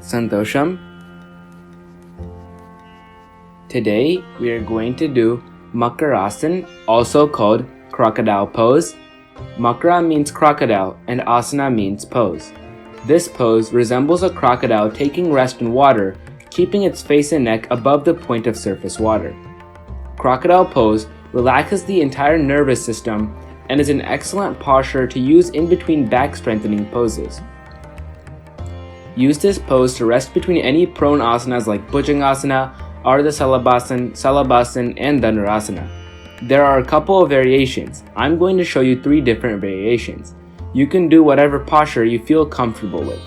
Santosham. Today we are going to do Makarasana, also called crocodile pose. Makara means crocodile and asana means pose. This pose resembles a crocodile taking rest in water, keeping its face and neck above the point of surface water. Crocodile pose relaxes the entire nervous system and is an excellent posture to use in between back strengthening poses. Use this pose to rest between any prone asanas like Bhujangasana, Ardha Salabhasana, and Dhanurasana. There are a couple of variations. I'm going to show you 3 different variations. You can do whatever posture you feel comfortable with.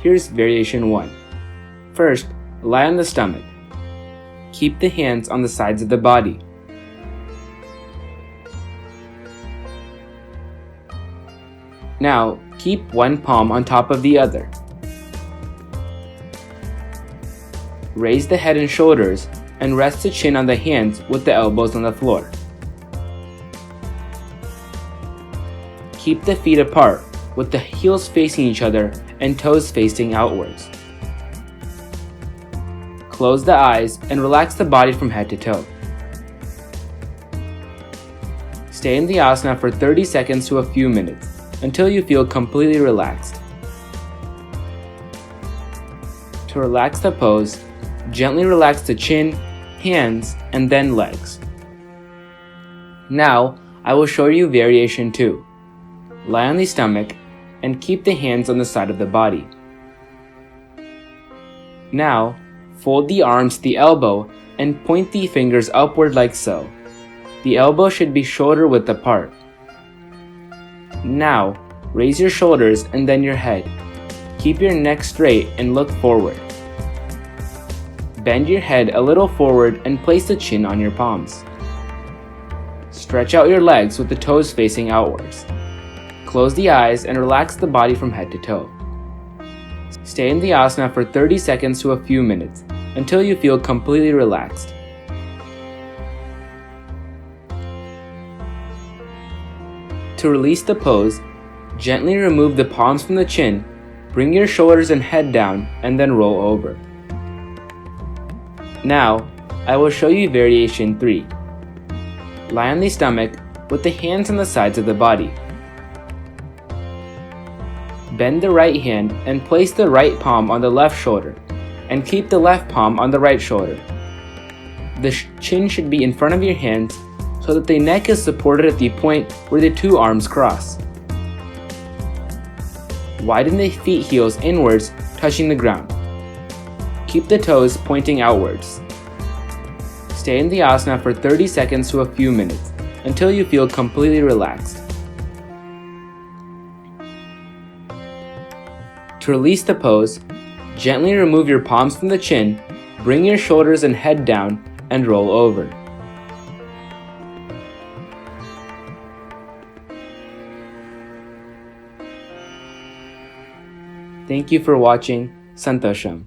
Here's variation 1. First, lie on the stomach. Keep the hands on the sides of the body. Now, keep one palm on top of the other. Raise the head and shoulders and rest the chin on the hands with the elbows on the floor. Keep the feet apart with the heels facing each other and toes facing outwards. Close the eyes and relax the body from head to toe. Stay in the asana for 30 seconds to a few minutes until you feel completely relaxed. To relax the pose, gently relax the chin, hands, and then legs. Now, I will show you variation 2. Lie on the stomach and keep the hands on the side of the body. Now, fold the arms to the elbow and point the fingers upward like so. The elbow should be shoulder width apart. Now, raise your shoulders and then your head. Keep your neck straight and look forward. Bend your head a little forward and place the chin on your palms. Stretch out your legs with the toes facing outwards. Close the eyes and relax the body from head to toe. Stay in the asana for 30 seconds to a few minutes until you feel completely relaxed. To release the pose, gently remove the palms from the chin, bring your shoulders and head down, and then roll over. Now, I will show you variation 3. Lie on the stomach with the hands on the sides of the body. Bend the right hand and place the right palm on the left shoulder, and keep the left palm on the right shoulder. The chin should be in front of your hands so that the neck is supported at the point where the 2 arms cross. Widen the feet heels inwards, touching the ground. Keep the toes pointing outwards. Stay in the asana for 30 seconds to a few minutes until you feel completely relaxed. To release the pose, gently remove your palms from the chin, bring your shoulders and head down, and roll over. Thank you for watching. Santosham.